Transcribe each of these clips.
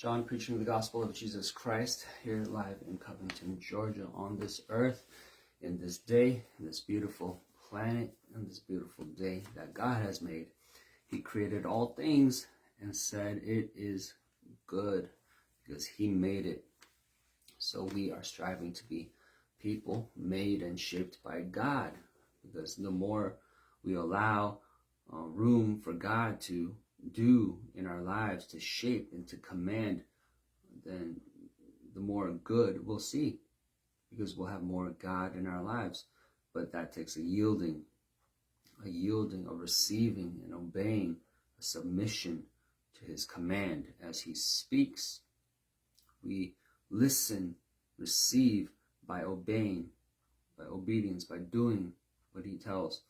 John preaching the gospel of Jesus Christ here live in Covington, Georgia, on this earth, in this day, in this beautiful planet, in this beautiful day that God has made. He created all things and said it is good because he made it. So we are striving to be people made and shaped by God, because the more we allow room for God to do in our lives, to shape and to command, then the more good we'll see, because we'll have more God in our lives. But that takes a yielding, a receiving and obeying, a submission to his command. As he speaks, we listen, receive by obeying, by obedience, by doing what he tells.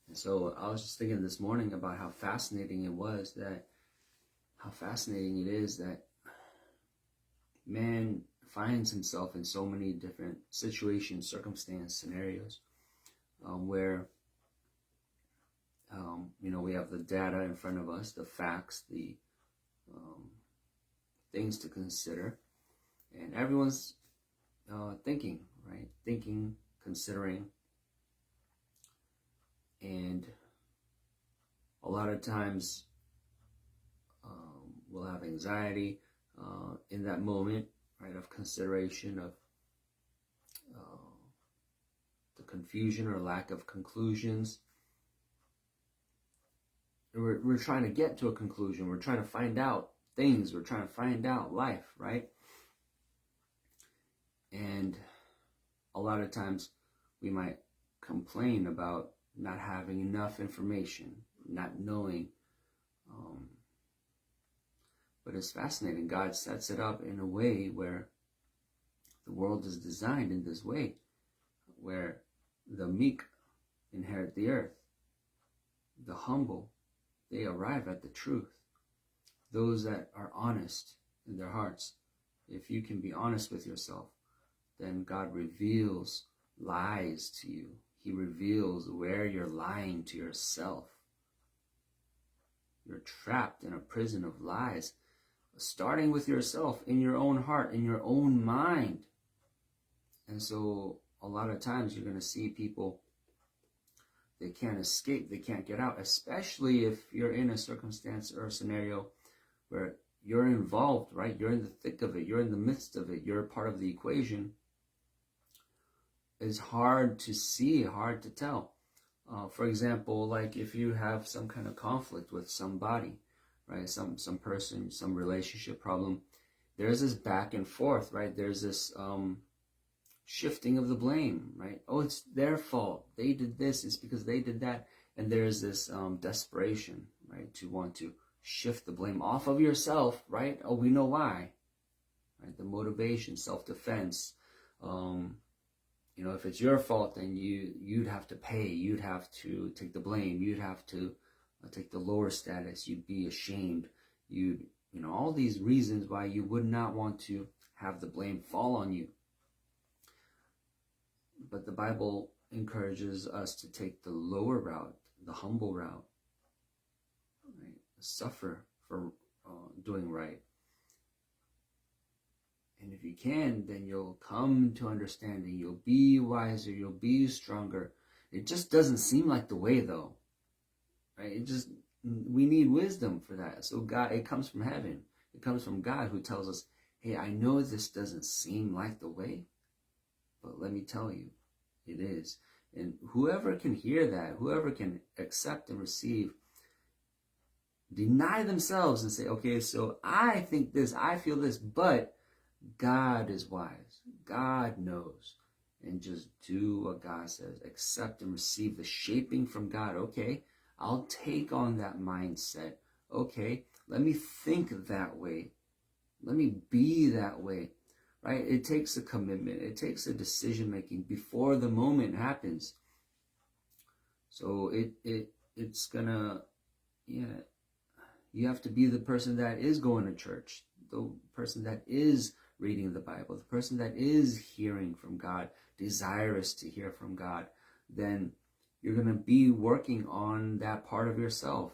And so I was just thinking this morning about how fascinating it is that man finds himself in so many different situations, circumstances, scenarios, where we have the data in front of us, the facts, the things to consider, and everyone's thinking, right? Thinking, considering. And a lot of times we'll have anxiety in that moment, right, of consideration, of the confusion or lack of conclusions. We're trying to get to a conclusion. We're trying to find out things. We're trying to find out life, right? And a lot of times we might complain about not having enough information, not knowing. But it's fascinating. God sets it up in a way where the world is designed in this way, where the meek inherit the earth. The humble, they arrive at the truth. Those that are honest in their hearts, if you can be honest with yourself, then God reveals lies to you. He reveals where you're lying to yourself. You're trapped in a prison of lies, starting with yourself, in your own heart, in your own mind. And so a lot of times you're going to see people, they can't escape, they can't get out, especially if you're in a circumstance or a scenario where you're involved, right? You're in the thick of it, you're in the midst of it, you're part of the equation. It's hard to see, hard to tell. For example, like if you have some kind of conflict with somebody, right? Some person, some relationship problem, there's this back and forth, right? There's this shifting of the blame, right? Oh, it's their fault. They did this. It's because they did that. And there's this desperation, right? To want to shift the blame off of yourself, right? Oh, we know why, right? The motivation, self-defense. If it's your fault, then you'd have to pay. You'd have to take the blame. You'd have to take the lower status. You'd be ashamed. All these reasons why you would not want to have the blame fall on you. But the Bible encourages us to take the lower route, the humble route, right? Suffer for doing right. And if you can, then you'll come to understanding. You'll be wiser. You'll be stronger. It just doesn't seem like the way, though, right? We need wisdom for that. So God, it comes from heaven. It comes from God, who tells us, hey, I know this doesn't seem like the way, but let me tell you, it is. And whoever can hear that, whoever can accept and receive, deny themselves and say, okay, so I think this, I feel this, but God is wise. God knows. And just do what God says. Accept and receive the shaping from God. Okay, I'll take on that mindset. Okay, let me think that way. Let me be that way. Right? It takes a commitment. It takes a decision making before the moment happens. So it's gonna, you have to be the person that is going to church, the person that is reading the Bible, the person that is hearing from God, desirous to hear from God. Then you're going to be working on that part of yourself,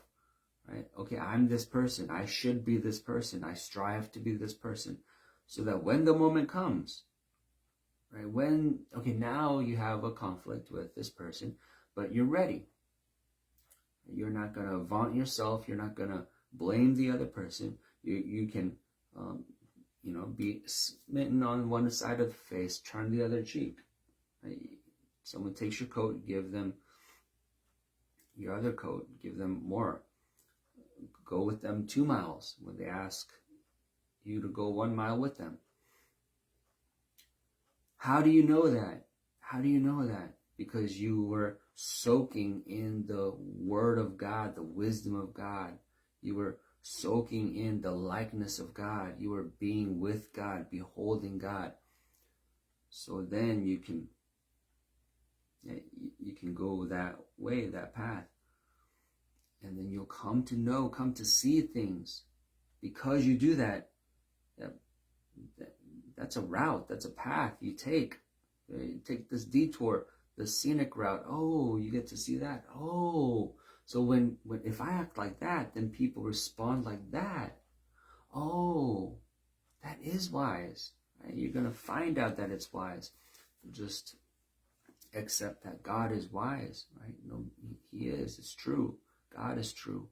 right? Okay, I'm this person. I should be this person. I strive to be this person, so that when the moment comes, right? Okay, now you have a conflict with this person, but you're ready. You're not going to vaunt yourself. You're not going to blame the other person. You can, be smitten on one side of the face, turn the other cheek. Right? Someone takes your coat, give them your other coat, give them more. Go with them 2 miles when they ask you to go 1 mile with them. How do you know that? How do you know that? Because you were soaking in the Word of God, the wisdom of God. You were soaking in the likeness of God. You were being with God, beholding God. So then you can go that way, that path. And then you'll come to know, come to see things. Because you do that, that's a route, that's a path you take. You take this detour, the scenic route. Oh, you get to see that. Oh, so when if I act like that, then people respond like that. Oh, that is wise. Right? You're going to find out that it's wise. Just accept that God is wise, right? No, He is. It's true. God is true.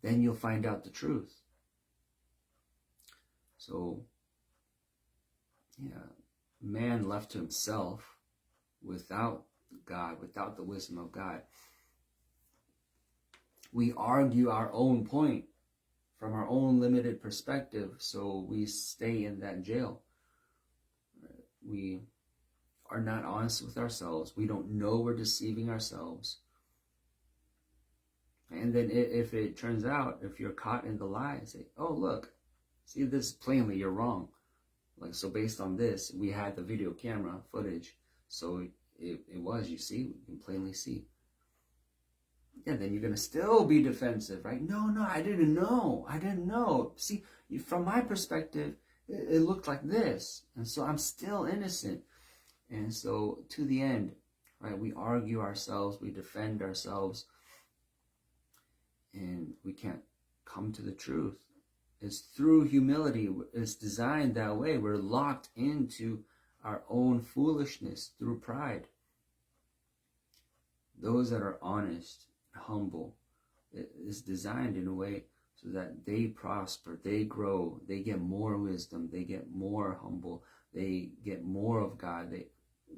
Then you'll find out the truth. So, man left to himself, without God, without the wisdom of God, we argue our own point from our own limited perspective, so we stay in that jail. We are not honest with ourselves. We don't know we're deceiving ourselves. And then if it turns out, if you're caught in the lie, say, oh, look, see this plainly, you're wrong. Like, so based on this, we had the video camera footage. So it was, you see, you can plainly see. Yeah, then you're going to still be defensive, right? No, I didn't know. See, from my perspective, it looked like this. And so I'm still innocent. And so to the end, right, we argue ourselves, we defend ourselves, and we can't come to the truth. It's through humility. It's designed that way. We're locked into our own foolishness through pride. Those that are honest, humble, it is designed in a way so that they prosper, they grow, they get more wisdom, they get more humble, they get more of God.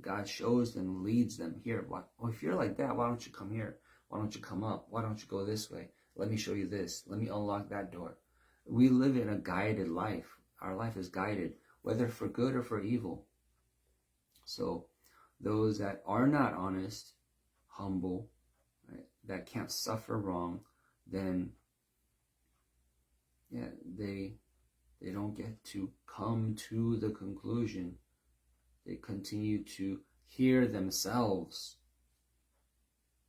God shows them, leads them. Here, if you're like that, why don't you come here? Why don't you come up? Why don't you go this way? Let me show you this. Let me unlock that door. We live in a guided life. Our life is guided, whether for good or for evil. So those that are not honest, humble, right, that can't suffer wrong, then they don't get to come to the conclusion. They continue to hear themselves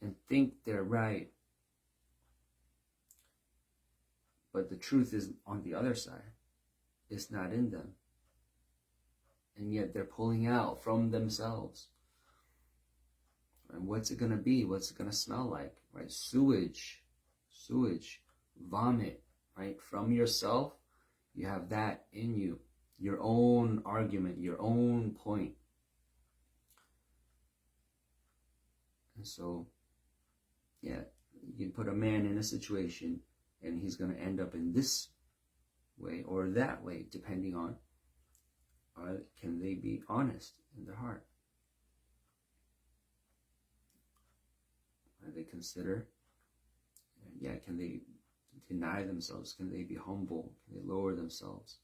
and think they're right. But the truth is on the other side. It's not in them. And yet they're pulling out from themselves. And what's it going to be? What's it going to smell like? Right? Sewage, vomit, right? From yourself, you have that in you. Your own argument, your own point. And so, you can put a man in a situation and he's going to end up in this way or that way, depending on, can they be honest in their heart? They consider, can they deny themselves? Can they be humble? Can they lower themselves?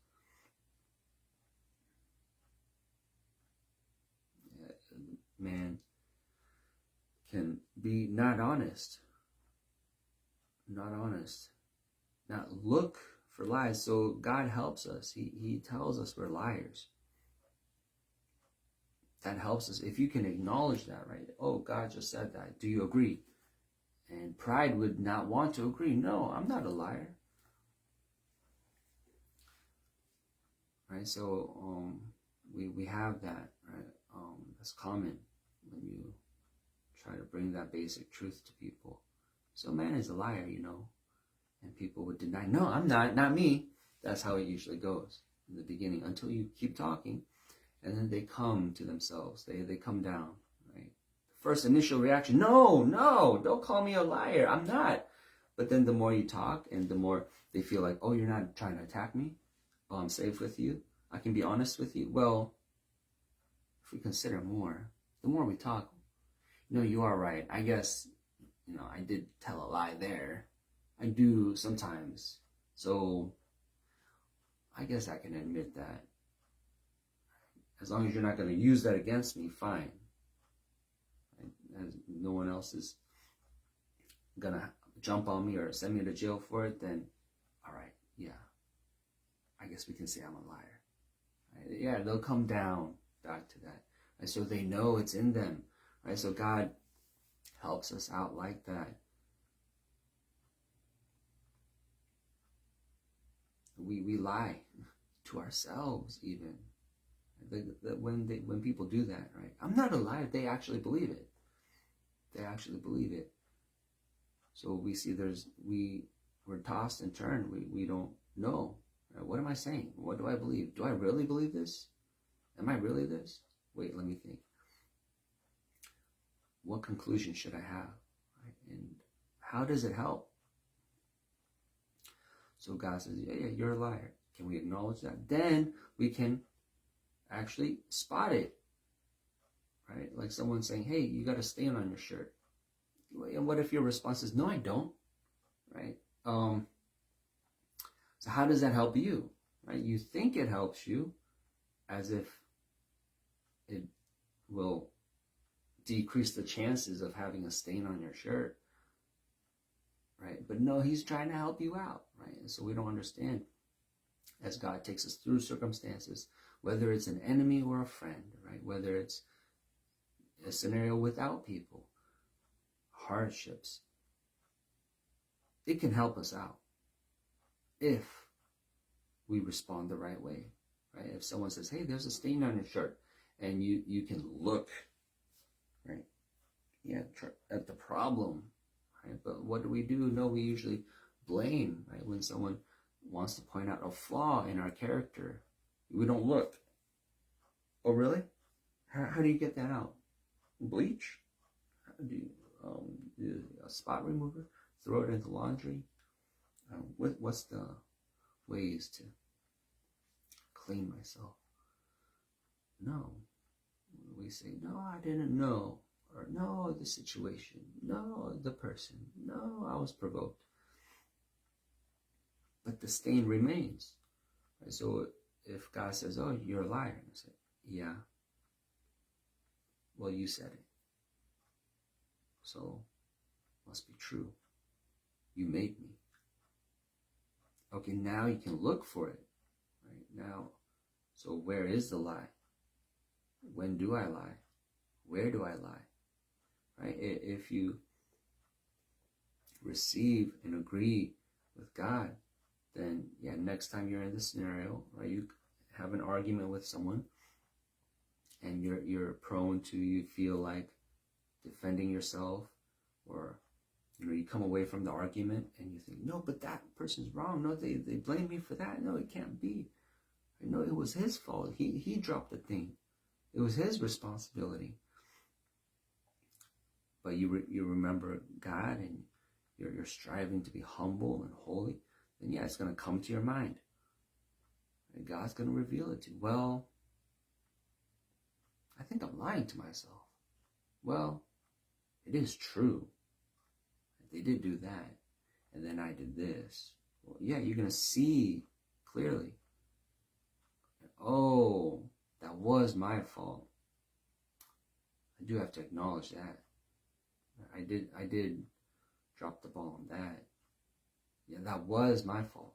Man can be not honest, not look for lies. So God helps us. He tells us we're liars. That helps us. If you can acknowledge that, right? Oh, God just said that. Do you agree? And pride would not want to agree. No, I'm not a liar. Right? So we have that, right? That's common when you try to bring that basic truth to people. So man is a liar, And people would deny, no, I'm not me. That's how it usually goes in the beginning, until you keep talking, and then they come to themselves. They come down, right? First initial reaction, no, don't call me a liar. I'm not. But then the more you talk, and the more they feel like, oh, you're not trying to attack me. Oh, I'm safe with you. I can be honest with you. Well, if we consider more, the more we talk, you are right. I guess, I did tell a lie there. I do sometimes. So I guess I can admit that. As long as you're not going to use that against me, fine. As no one else is going to jump on me or send me to jail for it, then all right, yeah. I guess we can say I'm a liar. Right? Yeah, they'll come down back to that. Right? So they know it's in them. Right? So God helps us out like that. We lie to ourselves even. When people do that, right? I'm not a liar. They actually believe it. They actually believe it. So we see we're tossed and turned. We don't know. Right? What am I saying? What do I believe? Do I really believe this? Am I really this? Wait, let me think. What conclusion should I have? Right? And how does it help? So God says, yeah, you're a liar. Can we acknowledge that? Then we can actually spot it. Right? Like someone saying, hey, you got a stain on your shirt. And what if your response is, no, I don't? Right? So how does that help you? Right? You think it helps you, as if it will decrease the chances of having a stain on your shirt. Right? But no, he's trying to help you out. Right? And so we don't understand, as God takes us through circumstances, whether it's an enemy or a friend, right? Whether it's a scenario without people, hardships, it can help us out if we respond the right way, right? If someone says, hey, there's a stain on your shirt, and you can look, right? Yeah, at the problem, right? But what do? No, we usually blame, right? When someone wants to point out a flaw in our character, we don't look. Oh, really? How do you get that out? Bleach? How do you, a spot remover? Throw it into laundry? What's the ways to clean myself? No. We say, no, I didn't know. Or no, the situation. No, the person. No, I was provoked. But the stain remains. Right? So if God says, oh, you're a liar, and I say, yeah. Well, you said it. So must be true. You made me. Okay, now you can look for it. Right now, so where is the lie? When do I lie? Where do I lie? Right? If you receive and agree with God, then yeah, next time you're in this scenario, right, you have an argument with someone, and you're prone to, you feel like defending yourself, or you come away from the argument and you think, no, but that person's wrong. No, they blame me for that. No, it can't be. No, it was his fault. He dropped the thing. It was his responsibility. But you remember God, and you're striving to be humble and holy, then yeah, it's going to come to your mind. And God's going to reveal it to you. Well, I think I'm lying to myself. Well, it is true. They did do that, and then I did this. Well, yeah, you're going to see clearly. Oh, that was my fault. I do have to acknowledge that. I did drop the ball on that. Yeah, that was my fault.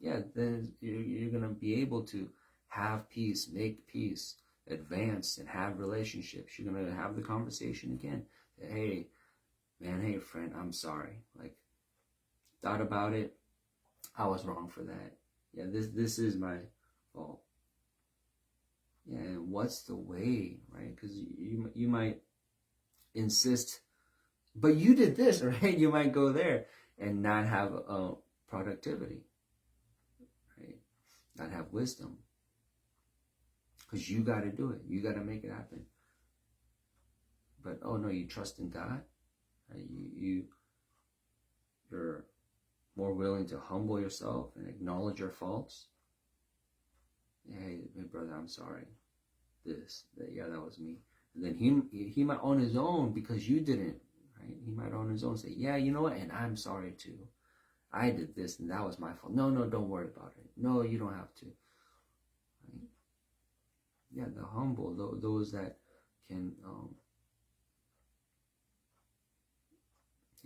Yeah, then you're going to be able to have peace, make peace, advance, and have relationships. You're going to have the conversation again. Hey, man, hey, friend, I'm sorry. Like, thought about it. I was wrong for that. Yeah, this is my fault. Yeah, and what's the way, right? Because you might insist, but you did this, right? You might go there. and not have productivity, right? Not have wisdom. Because you got to do it. You got to make it happen. But, oh no, you trust in God. Right? You're more willing to humble yourself and acknowledge your faults. Hey, brother, I'm sorry. That was me. And then he might on his own, because you didn't, right? He might on his own say, yeah, you know what? And I'm sorry too. I did this and that was my fault. No, don't worry about it. No, you don't have to. Right? Yeah, the humble, those that can,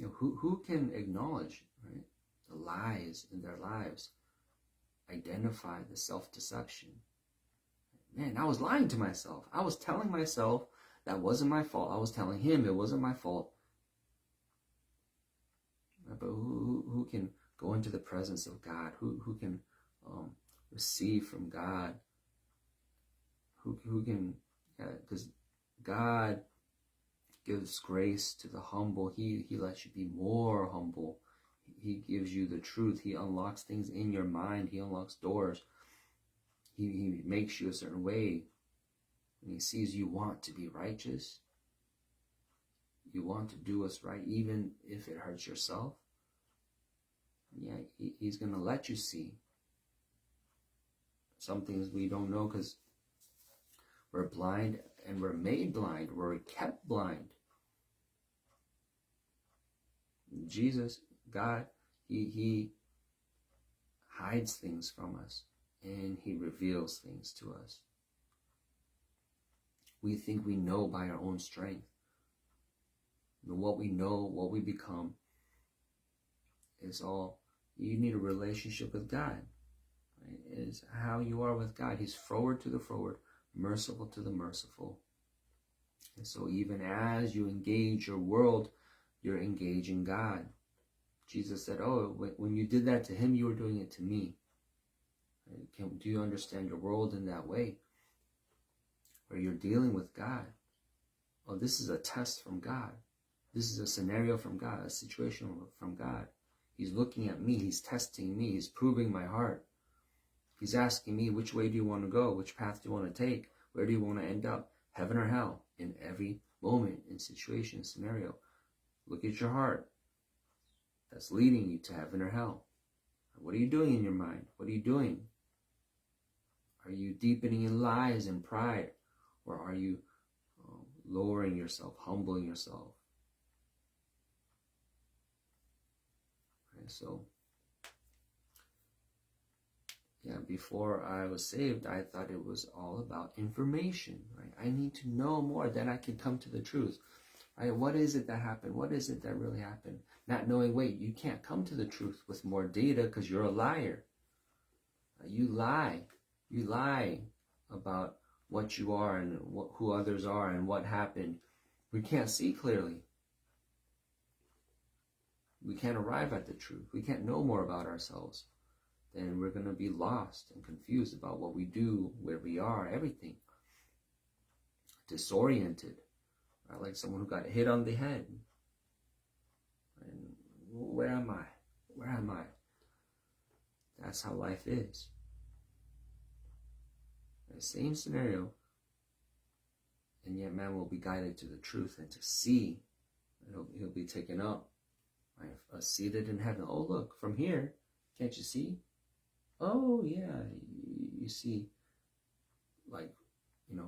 who can acknowledge, right, the lies in their lives, identify the self-deception. Man, I was lying to myself. I was telling myself that wasn't my fault. I was telling him it wasn't my fault. But who can go into the presence of God? Who can receive from God? Who can, because God gives grace to the humble. He lets you be more humble. He gives you the truth. He unlocks things in your mind. He unlocks doors. He makes you a certain way. When he sees you want to be righteous, you want to do what's right, even if it hurts yourself. Yeah, he's going to let you see. Some things we don't know because we're blind, and we're made blind. We're kept blind. Jesus, God, he hides things from us, and he reveals things to us. We think we know by our own strength. What we know, what we become, is all. You need a relationship with God. Right? It is how you are with God. He's froward to the froward, merciful to the merciful. And so even as you engage your world, you're engaging God. Jesus said, oh, when you did that to him, you were doing it to me. Right? Do you understand your world in that way? Where you're dealing with God. Oh, this is a test from God. This is a scenario from God, a situation from God. He's looking at me. He's testing me. He's proving my heart. He's asking me, which way do you want to go? Which path do you want to take? Where do you want to end up? Heaven or hell? In every moment, in situation, scenario. Look at your heart. That's leading you to heaven or hell. What are you doing in your mind? What are you doing? Are you deepening in lies and pride? Or are you lowering yourself, humbling yourself? So, yeah, before I was saved, I thought it was all about information, right? I need to know more, then I can come to the truth, right? What is it that happened? What is it that really happened? Not knowing, wait, you can't come to the truth with more data because you're a liar. You lie. You lie about what you are and who others are and what happened. We can't see clearly. We can't arrive at the truth. We can't know more about ourselves. Then we're going to be lost and confused about what we do, where we are, everything. Disoriented. Right? Like someone who got hit on the head. And where am I? Where am I? That's how life is. The same scenario. And yet man will be guided to the truth and to see. He'll be taken up. Right? Seated in heaven. Oh, look, from here, can't you see? Oh, yeah, you see, like,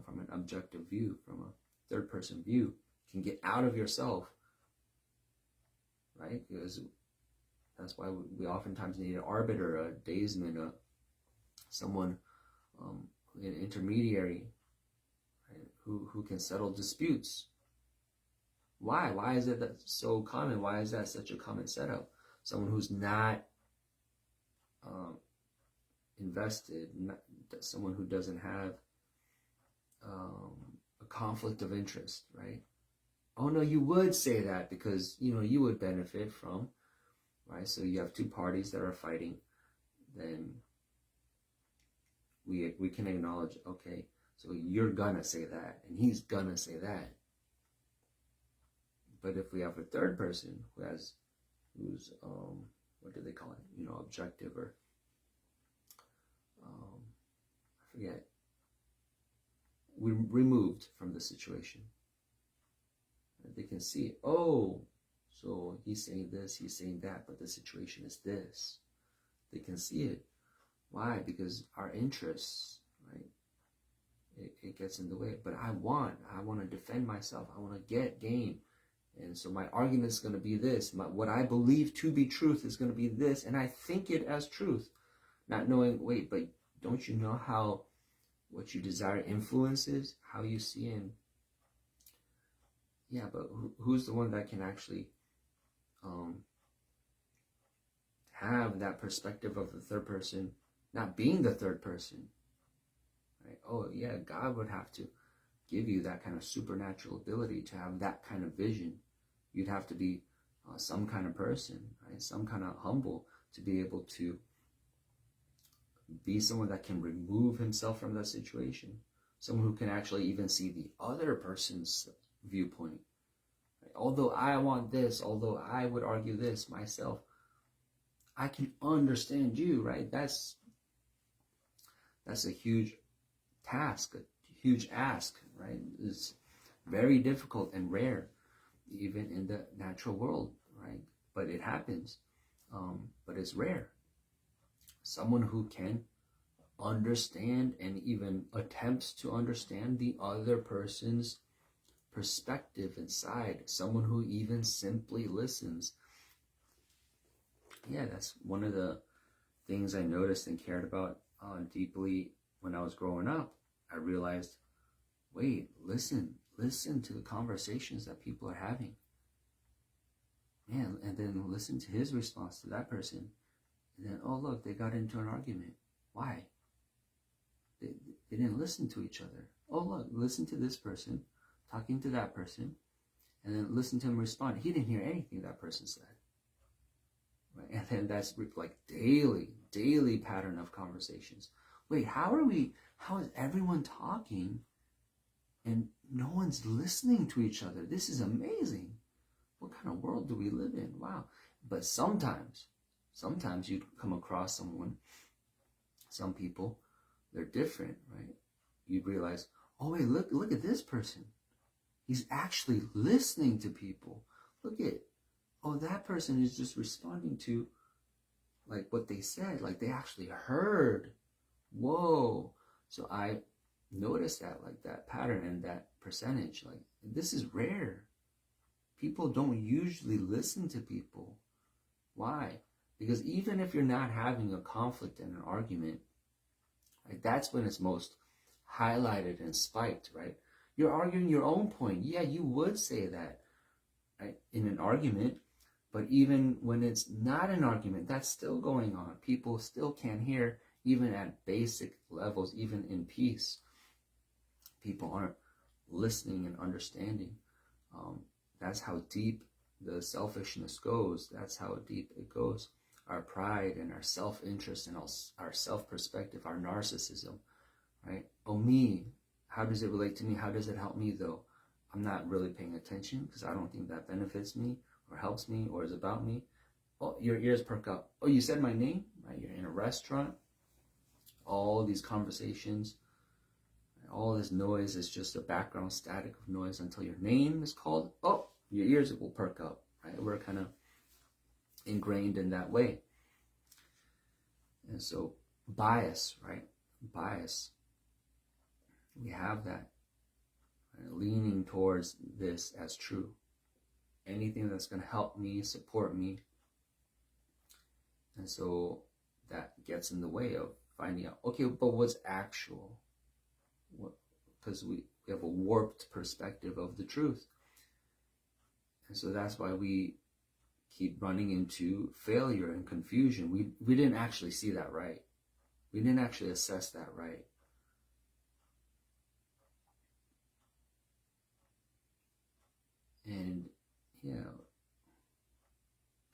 from an objective view, from a third-person view, you can get out of yourself, right? Because that's why we oftentimes need an arbiter, a daysman, someone, an intermediary, right? who can settle disputes. Why? Why is it that so common? Why is that such a common setup? Someone who's not invested, someone who doesn't have a conflict of interest, right? Oh no, you would say that because you would benefit from, right? So you have two parties that are fighting, then we can acknowledge, okay, so you're gonna say that and he's gonna say that. But if we have a third person who has what do they call it? Objective, or I forget. We removed from the situation. They can see it. Oh, so he's saying this, he's saying that, but the situation is this. They can see it. Why? Because our interests, right? It gets in the way. But I want to defend myself. I want to get gain. And so my argument is going to be this. What I believe to be truth is going to be this. And I think it as truth. Not knowing, wait, but don't you know how what you desire influences how you see it? Yeah, but who's the one that can actually have that perspective of the third person not being the third person? Right? Oh, yeah, God would have to give you that kind of supernatural ability to have that kind of vision. You'd have to be some kind of person, right? Some kind of humble to be able to be someone that can remove himself from that situation. Someone who can actually even see the other person's viewpoint. Right? Although I want this, although I would argue this myself, I can understand you, right? That's a huge task, a huge ask, right? It's very difficult and rare, even in the natural world, right? But it happens, but it's rare. Someone who can understand and even attempts to understand the other person's perspective and side. Someone who even simply listens. Yeah, that's one of the things I noticed and cared about deeply when I was growing up. I realized, wait, listen to the conversations that people are having. Man, and then listen to his response to that person. And then, oh, look, they got into an argument. Why? They didn't listen to each other. Oh, look, listen to this person talking to that person, and then listen to him respond. He didn't hear anything that person said. Right? And then that's like daily pattern of conversations. Wait, how is everyone talking and no one's listening to each other? This is amazing. What kind of world do we live in? Wow. But sometimes you come across some people, they're different, right? You realize, oh wait, look at this person. He's actually listening to people. Oh, that person is just responding to like what they said, like they actually heard. Whoa. So I noticed that pattern and that percentage, like this is rare. People don't usually listen to people. Why? Because even if you're not having a conflict and an argument, right, that's when it's most highlighted and spiked, right? You're arguing your own point. Yeah, you would say that, right, in an argument, but even when it's not an argument, that's still going on. People still can't hear, even at basic levels, even in peace. People aren't listening and understanding. That's how deep the selfishness goes. That's how deep it goes. Our pride and our self-interest and our self-perspective, our narcissism, right? Oh, me. How does it relate to me? How does it help me, though? I'm not really paying attention because I don't think that benefits me or helps me or is about me. Oh, your ears perk up. Oh, you said my name? Right? You're in a restaurant. All these conversations, all this noise is just a background static of noise until your name is called. Oh, your ears will perk up. Right? We're kind of ingrained in that way. And so bias, right? Bias. We have that, right? Leaning towards this as true. Anything that's going to help me, support me. And so that gets in the way of finding out, okay, but what's actual? Because we have a warped perspective of the truth. And so that's why we keep running into failure and confusion. We didn't actually see that right. We didn't actually assess that right. And,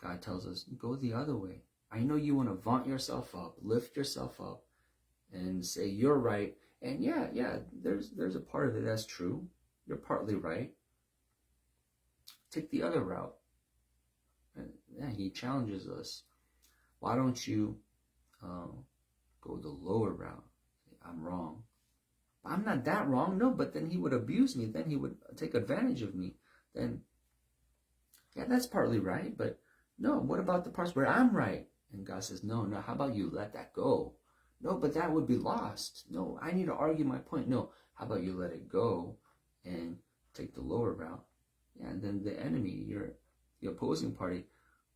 God tells us, go the other way. I know you want to vaunt yourself up, lift yourself up, and say you're right. And there's a part of it that's true. You're partly right. Take the other route. Yeah, he challenges us. Why don't you go the lower route? I'm wrong. I'm not that wrong. No, but then he would abuse me. Then he would take advantage of me. Then, yeah, that's partly right. But no, what about the parts where I'm right? And God says, no, how about you let that go? No, but that would be lost. No, I need to argue my point. No, how about you let it go and take the lower route? Yeah, and then the enemy, the opposing party,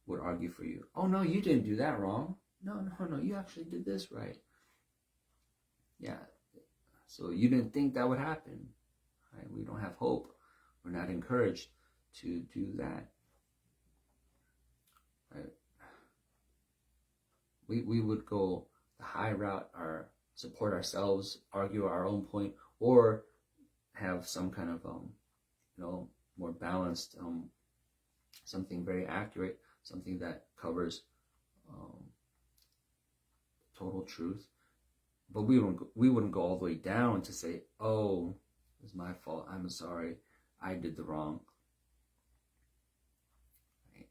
would argue for you. Oh, no, you didn't do that wrong. No, you actually did this right. Yeah, so you didn't think that would happen. Right? We don't have hope. We're not encouraged to do that. Right? We would go the high route, or support ourselves, argue our own point, or have some kind of more balanced, something very accurate, something that covers total truth. But we wouldn't go all the way down to say, oh, it's my fault, I'm sorry, I did the wrong. Right?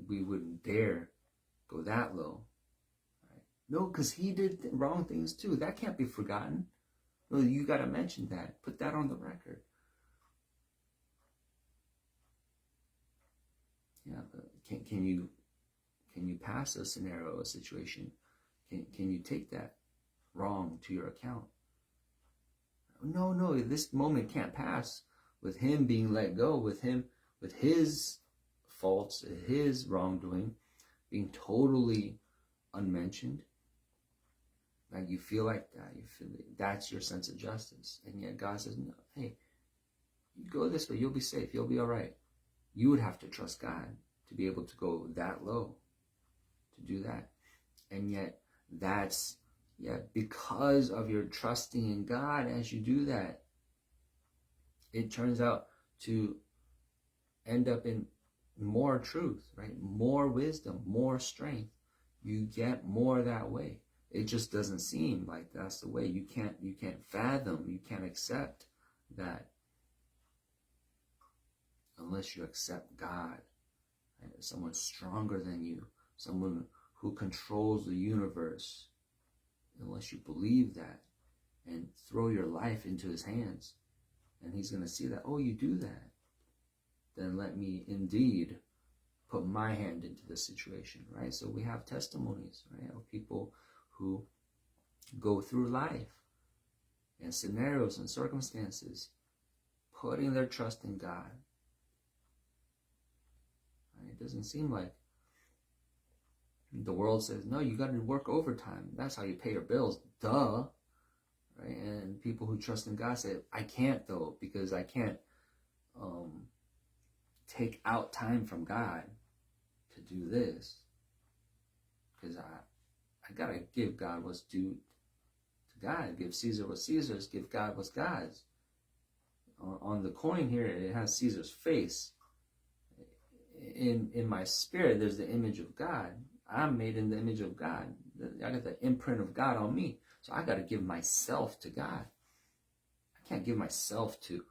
We wouldn't dare go that low. Right? No, because he did wrong things too. That can't be forgotten. No, you got to mention that. Put that on the record. Yeah, but can you pass a scenario, a situation? Can you take that wrong to your account? No, this moment can't pass with him being let go, with his faults, his wrongdoing being totally unmentioned. Like you feel like that, that's your sense of justice, and yet God says, no, hey, you go this way, you'll be safe, you'll be all right. You would have to trust God to be able to go that low, to do that. And yet that's, because of your trusting in God, as you do that, it turns out to end up in more truth, right? More wisdom, more strength. You get more that way. It just doesn't seem like that's the way. You can't fathom, you can't accept that unless you accept God, right? Someone stronger than you, someone who controls the universe. Unless you believe that and throw your life into his hands, and he's going to see that, oh, you do that, then let me indeed put my hand into the situation, right? So we have testimonies, right, of people who go through life and scenarios and circumstances putting their trust in God. Right? It doesn't seem like the world says, no, you got to work overtime. That's how you pay your bills. Duh. Right? And people who trust in God say, I can't though, because I can't take out time from God to do this. Because I got to give God what's due to God. Give Caesar what's Caesar's. Give God what's God's. On the coin here, it has Caesar's face. In my spirit, there's the image of God. I'm made in the image of God. I got the imprint of God on me. So I got to give myself to God. I can't give myself to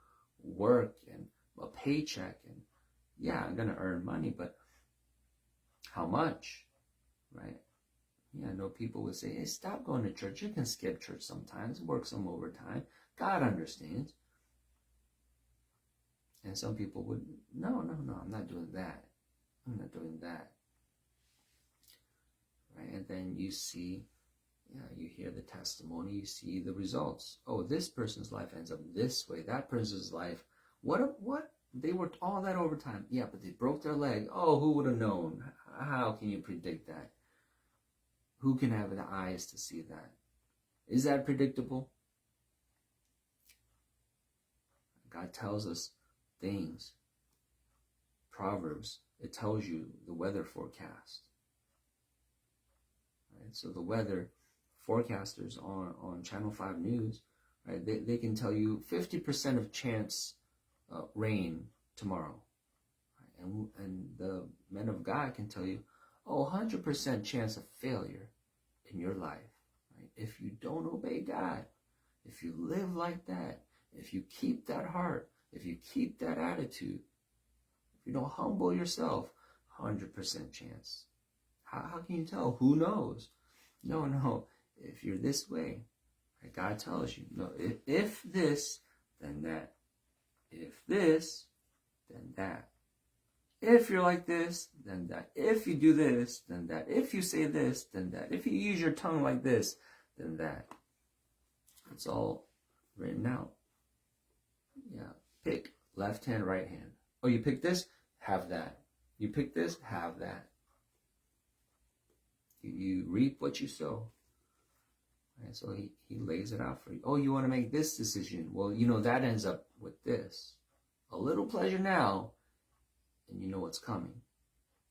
work and a paycheck. And yeah, I'm going to earn money, but how much? Right? Yeah, I know people would say, hey, stop going to church. You can skip church sometimes, work some overtime. God understands. And some people would, no, I'm not doing that. I'm not doing that. Right? And then you see, you hear the testimony, you see the results. Oh, this person's life ends up this way. That person's life, what? They worked all that overtime. Yeah, but they broke their leg. Oh, who would have known? How can you predict that? Who can have the eyes to see that? Is that predictable? God tells us things. Proverbs, it tells you the weather forecast. Right? So the weather forecasters on Channel 5 News, right, they can tell you 50% of chance rain tomorrow. Right? And the men of God can tell you, 100% chance of failure in your life. Right? If you don't obey God, if you live like that, if you keep that heart, if you keep that attitude, if you don't humble yourself, 100% chance. How can you tell? Who knows? No. If you're this way, right, God tells you, no, if this, then that. If this, then that. If you're like this, then that. If you do this, then that. If you say this, then that. If you use your tongue like this, then that. It's all written out. Yeah. Pick left hand, right hand. Oh, you pick this? Have that. You pick this? Have that. You reap what you sow. Right? So he lays it out for you. Oh, you want to make this decision? Well, that ends up with this. A little pleasure now, and you know what's coming.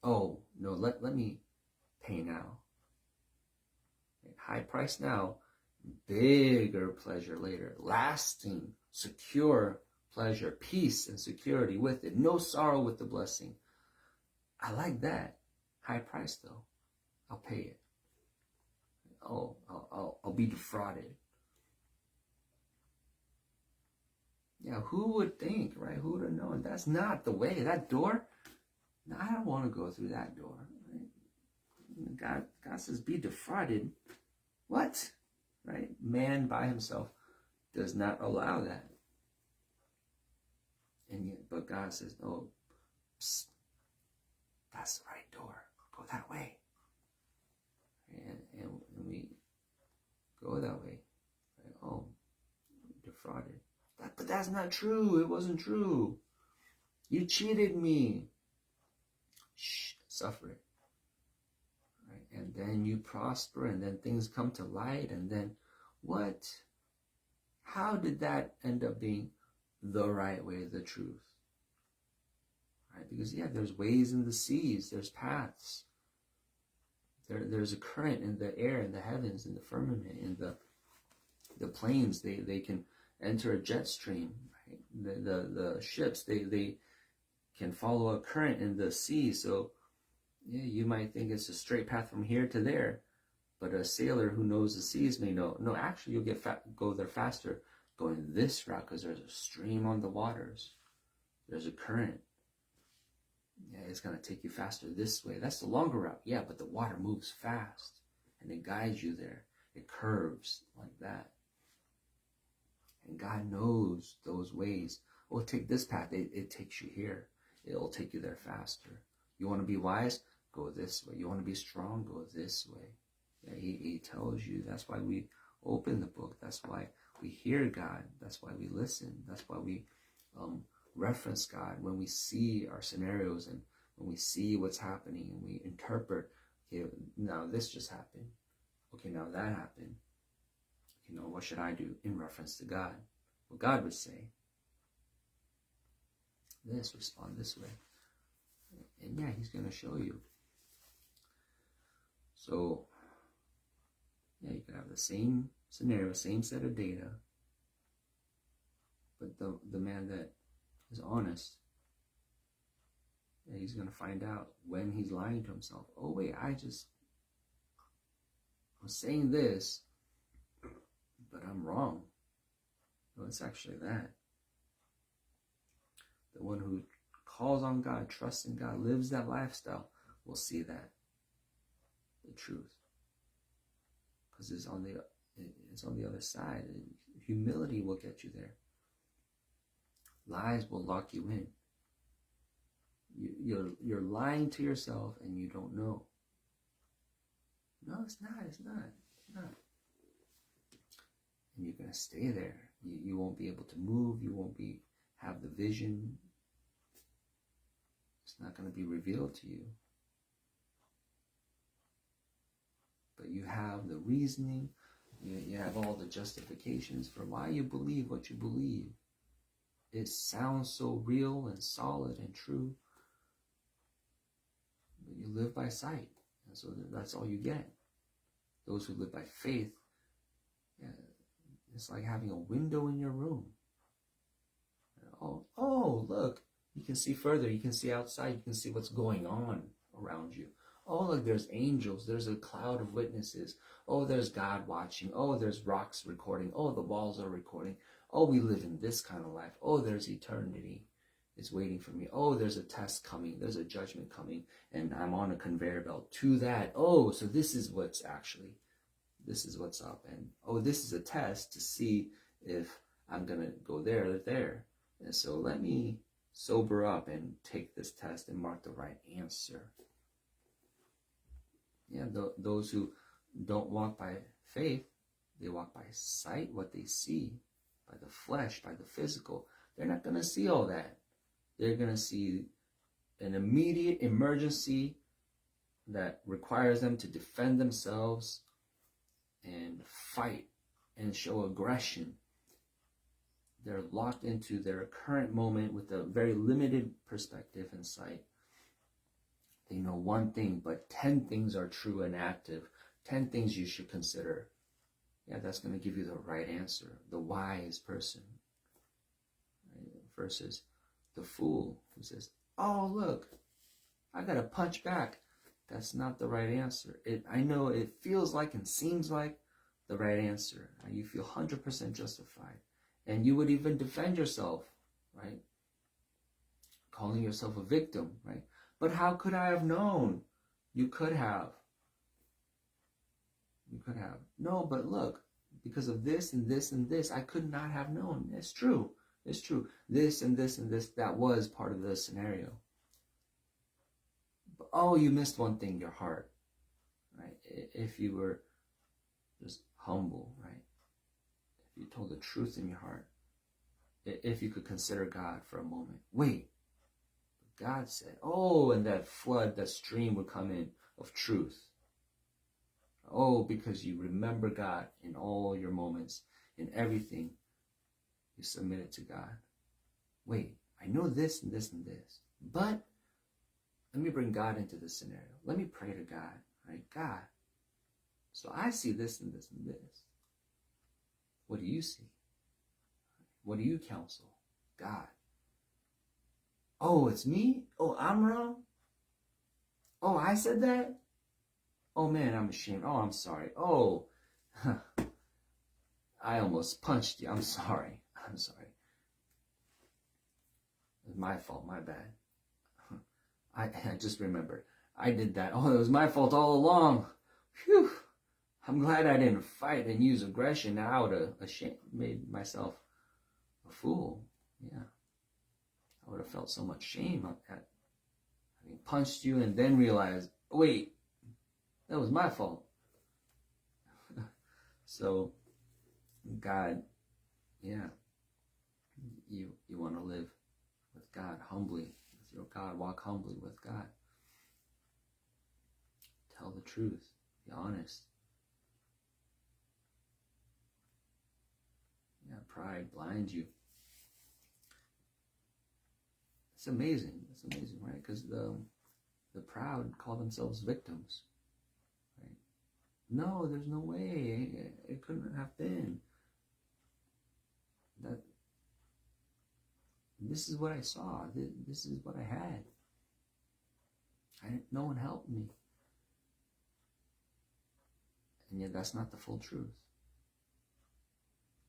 Oh, no, let me pay now. High price now, bigger pleasure later. Lasting, secure pleasure, peace and security with it. No sorrow with the blessing. I like that. High price though. I'll pay it. Oh, I'll be defrauded. Yeah, who would think, right? Who would have known? That's not the way. That door, no, I don't want to go through that door. Right? God says, be defrauded. What? Right? Man by himself does not allow that. And yet, but God says, no, psst, that's the right door. Go that way. And we go that way. Right? Oh, defrauded. But that's not true. It wasn't true. You cheated me. Shh, suffer it. Right? And then you prosper, and then things come to light, and then what? How did that end up being the right way, the truth? Right? Because there's ways in the seas, there's paths. There's a current in the air, in the heavens, in the firmament, in the planes. They can enter a jet stream. Right? The ships, they can follow a current in the sea. So you might think it's a straight path from here to there, but a sailor who knows the seas may know, no, actually you'll go there faster going this route because there's a stream on the waters. There's a current. Yeah, it's going to take you faster this way. That's the longer route. Yeah, but the water moves fast and it guides you there. It curves like that. And God knows those ways. Oh, take this path. It takes you here. It'll take you there faster. You want to be wise? Go this way. You want to be strong? Go this way. Yeah, he tells you. That's why we open the book. That's why we hear God. That's why we listen. That's why we reference God when we see our scenarios and when we see what's happening and we interpret, okay, now this just happened. Okay, now that happened. What should I do in reference to God? What God would say. Respond this way. And he's going to show you. So, you can have the same scenario, same set of data, but the man that is honest, he's going to find out when he's lying to himself. Oh, wait, I was saying this, but I'm wrong. No, it's actually that. The one who calls on God, trusts in God, lives that lifestyle, will see that. The truth. Because it's on the other side. Humility will get you there. Lies will lock you in. You're lying to yourself and you don't know. No, it's not. And you're going to stay there. You won't be able to move. You won't have the vision. It's not going to be revealed to you. But you have the reasoning. You have all the justifications for why you believe what you believe. It sounds so real and solid and true. But you live by sight. And so that's all you get. Those who live by faith, it's like having a window in your room. Oh, look. You can see further. You can see outside. You can see what's going on around you. Oh, look, there's angels. There's a cloud of witnesses. Oh, there's God watching. Oh, there's rocks recording. Oh, the walls are recording. Oh, we live in this kind of life. Oh, there's eternity. is waiting for me. Oh, there's a test coming. There's a judgment coming. And I'm on a conveyor belt to that. Oh, so this is what's up. And oh, this is a test to see if I'm going to go there or there. And so let me sober up and take this test and mark the right answer. Yeah, those who don't walk by faith, they walk by sight, what they see, by the flesh, by the physical. They're not going to see all that. They're going to see an immediate emergency that requires them to defend themselves and fight and show aggression. They're locked into their current moment with a very limited perspective and sight. They know one thing, but 10 things are true and active. 10 things you should consider. Yeah, that's going to give you the right answer. The wise person. Right? Versus the fool who says, oh, look, I got to punch back. That's not the right answer. I know it feels like and seems like the right answer. You feel 100% justified. And you would even defend yourself, right? Calling yourself a victim, right? But how could I have known? You could have. You could have. No, but look, because of this and this and this, I could not have known. It's true. It's true. This and this and this, that was part of the scenario. But, oh, you missed one thing, your heart, right? If you were just humble, right? If you told the truth in your heart, if you could consider God for a moment. Wait, God said, oh, and that flood, that stream would come in of truth. Oh, because you remember God in all your moments, in everything, you submit it to God. Wait, I know this and this and this, but let me bring God into this scenario. Let me pray to God, right? God, so I see this and this and this. What do you see? What do you counsel? God. Oh, it's me? Oh, I'm wrong? Oh, I said that? Oh, man, I'm ashamed. Oh, I'm sorry. Oh, I almost punched you. I'm sorry. I'm sorry. It was my fault. My bad. I just remembered. I did that. Oh, it was my fault all along. Phew. I'm glad I didn't fight and use aggression. Now I would have made myself a fool. Yeah. I would have felt so much shame at having punched you and then realized, wait, that was my fault. So, God, yeah, you want to live with God humbly, with your God, walk humbly with God. Tell the truth, be honest. Yeah, pride blinds you. It's amazing. It's amazing, right? Because the proud call themselves victims. Right? No, there's no way. It couldn't have been. That. This is what I saw. This is what I had. No one helped me. And yet that's not the full truth.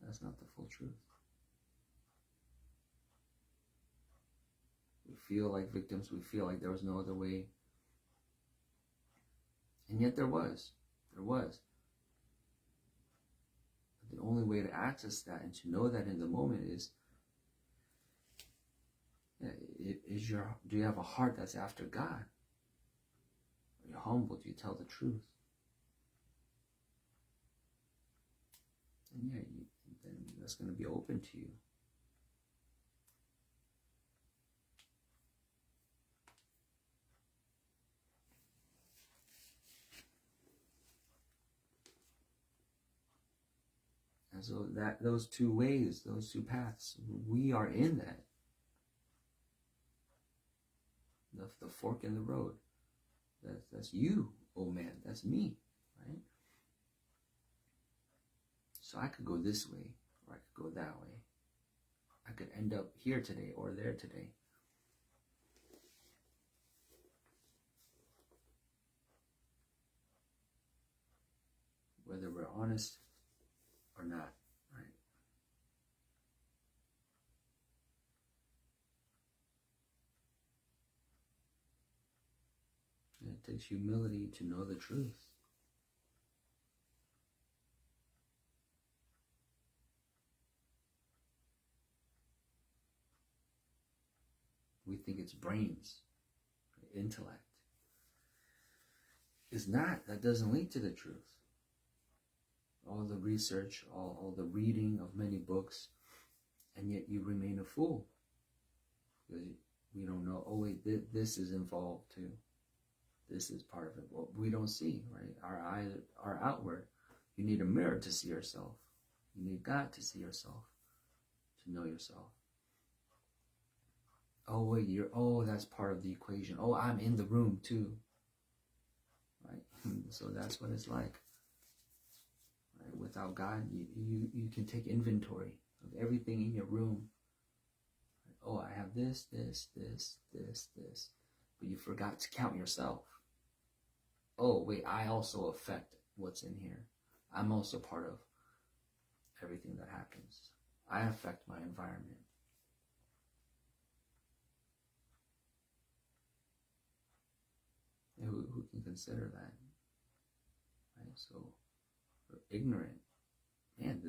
That's not the full truth. We feel like victims. We feel like there was no other way. And yet there was. There was. But the only way to access that and to know that in the moment is, do you have a heart that's after God? Are you humble? Do you tell the truth? And yeah, then that's going to be open to you. And so those two ways, those two paths, we are in that. The fork in the road. That's you, oh man. That's me, right? So I could go this way, or I could go that way. I could end up here today or there today. Whether we're honest or not, right? It takes humility to know the truth. We think it's brains, intellect. It's not. That doesn't lead to the truth. All the research, all the reading of many books, and yet you remain a fool. Because we don't know, oh wait, this is involved too. This is part of it. Well, we don't see, right? Our eyes are outward. You need a mirror to see yourself. You need God to see yourself, to know yourself. Oh wait, that's part of the equation. Oh, I'm in the room too. Right? So that's what it's like. Right? Without God, you can take inventory of everything in your room. Right? Oh, I have this. But you forgot to count yourself. Oh, wait, I also affect what's in here. I'm also part of everything that happens. I affect my environment. Who can consider that? Right? So we're ignorant. Man,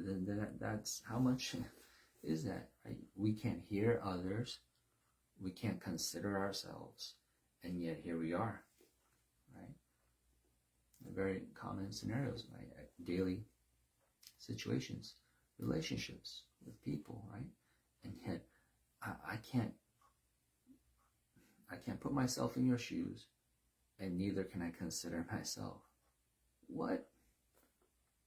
that's how much is that? Right? We can't hear others. We can't consider ourselves. And yet here we are. Right? Very common scenarios, right? Daily situations, relationships with people, right? And yet I can't put myself in your shoes, and neither can I consider myself. What?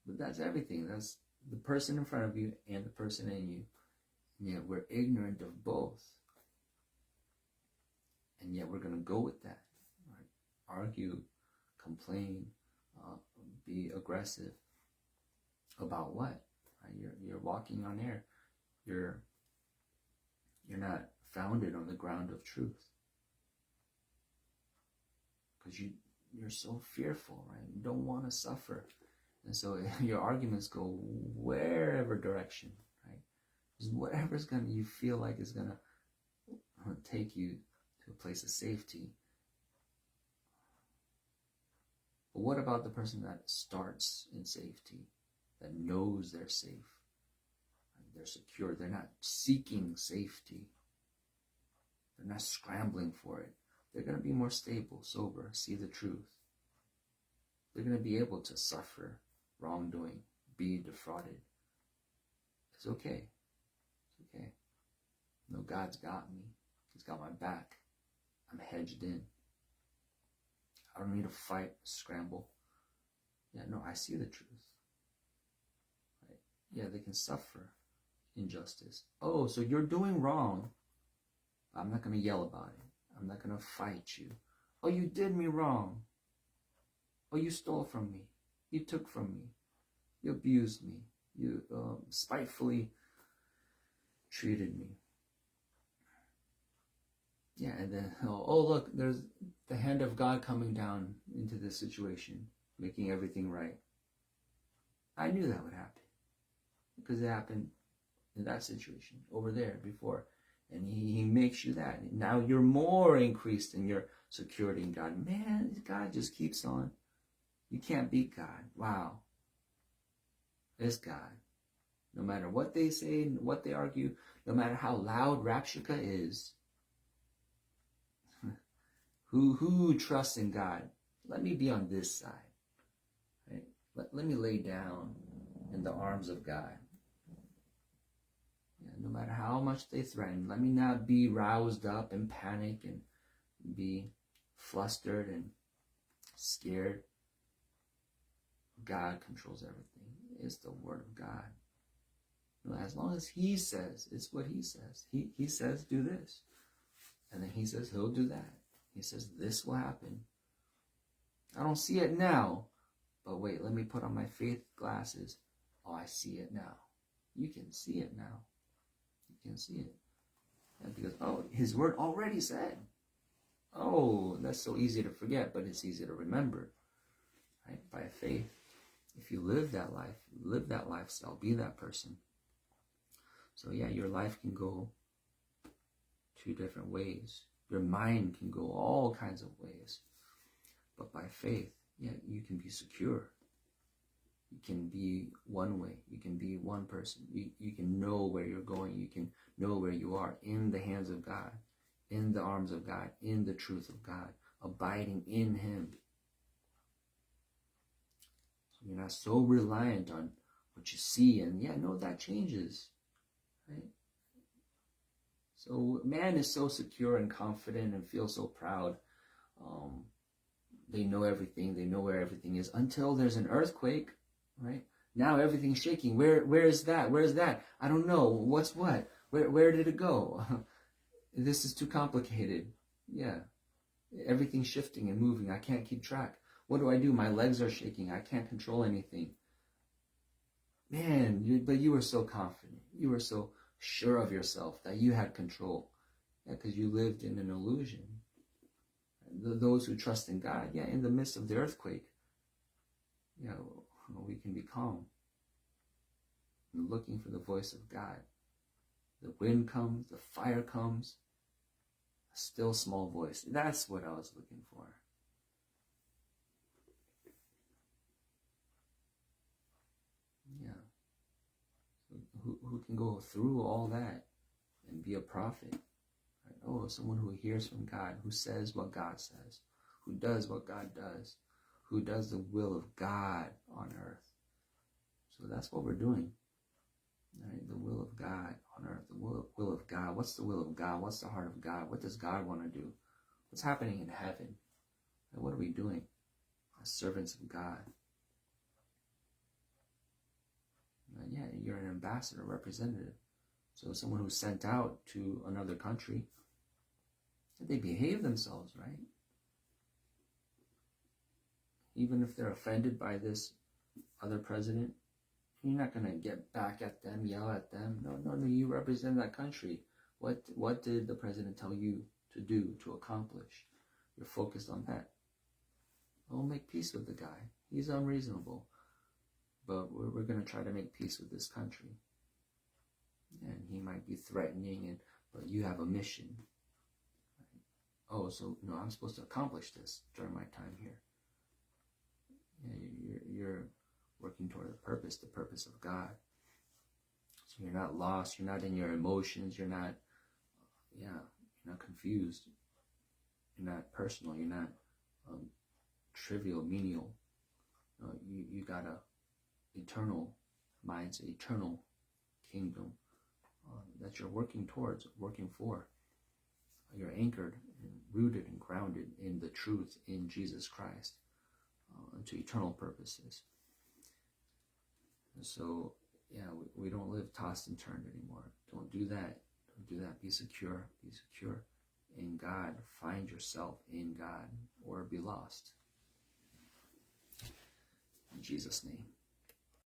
But that's everything. That's the person in front of you and the person in you. And yet we're ignorant of both. And yet we're going to go with that. Right? Argue, complain, be aggressive. About what? Right? You're walking on air. You're not founded on the ground of truth. Because you're so fearful, right? You don't want to suffer. And so your arguments go wherever direction, right? Just whatever's you feel like is going to take you to a place of safety. But what about the person that starts in safety, that knows they're safe, right? They're secure, they're not seeking safety, they're not scrambling for it. They're going to be more stable, sober, see the truth. They're going to be able to suffer wrongdoing, be defrauded. It's okay. It's okay. No, God's got me. He's got my back. I'm hedged in. I don't need to fight, scramble. Yeah, no, I see the truth. Right? Yeah, they can suffer injustice. Oh, so you're doing wrong. I'm not going to yell about it. I'm not going to fight you. Oh, you did me wrong. Oh, you stole from me. You took from me. You abused me. You spitefully treated me. Yeah, and then, oh, look, there's the hand of God coming down into this situation, making everything right. I knew that would happen because it happened in that situation over there before. And he makes you that. Now you're more increased in your security in God. Man, God just keeps on. You can't beat God. Wow. It's God. No matter what they say, what they argue, no matter how loud Rapshika is, who trusts in God? Let me be on this side. Right? Let me lay down in the arms of God. Yeah, no matter how much they threaten, let me not be roused up and panic and be flustered and scared. God controls everything. It's the word of God. As long as he says, it's what he says. He says, do this. And then he says, he'll do that. He says, this will happen. I don't see it now. But wait, let me put on my faith glasses. Oh, I see it now. You can see it now. You can see it. And because, oh, his word already said. Oh, that's so easy to forget, but it's easy to remember. Right? By faith. If you live that life, live that lifestyle, be that person. So yeah, your life can go two different ways. Your mind can go all kinds of ways. But by faith, yeah, you can be secure. You can be one way. You can be one person. You can know where you're going. You can know where you are in the hands of God, in the arms of God, in the truth of God, abiding in Him. So you're not so reliant on what you see. And yeah, no, that changes, right? So man is so secure and confident and feels so proud. They know everything. They know where everything is until there's an earthquake, right? Now everything's shaking. Where is that? Where is that? I don't know. What's what? Where did it go? This is too complicated. Yeah. Everything's shifting and moving. I can't keep track. What do I do? My legs are shaking. I can't control anything. Man, but you were so confident. You were so sure of yourself that you had control. Yeah, because you lived in an illusion. Those who trust in God, yeah, in the midst of the earthquake, yeah, we can be calm. Looking for the voice of God. The wind comes, the fire comes, a still small voice. That's what I was looking for. Yeah. Who can go through all that and be a prophet? Right? Oh, someone who hears from God, who says what God says, who does what God does, who does the will of God on earth. So that's what we're doing. Right? The will of God on earth, the will of God. What's the will of God? What's the heart of God? What does God want to do? What's happening in heaven? And what are we doing as servants of God? And yeah, you're an ambassador, representative. So someone who's sent out to another country, they behave themselves, right? Even if they're offended by this other president, you're not going to get back at them, yell at them. No, you represent that country. What did the president tell you to do, to accomplish? You're focused on that. We'll make peace with the guy. He's unreasonable. But we're going to try to make peace with this country. And he might be threatening, but you have a mission. Right? Oh, so no, I'm supposed to accomplish this during my time here. Yeah, you're working toward the purpose of God. So you're not lost. You're not in your emotions. You're not confused. You're not personal. You're not trivial, menial. You got a eternal mindset, eternal kingdom that you're working towards, working for. You're anchored and rooted and grounded in the truth in Jesus Christ to eternal purposes. And so, yeah, we don't live tossed and turned anymore. Don't do that. Don't do that. Be secure. Be secure in God. Find yourself in God or be lost. In Jesus' name.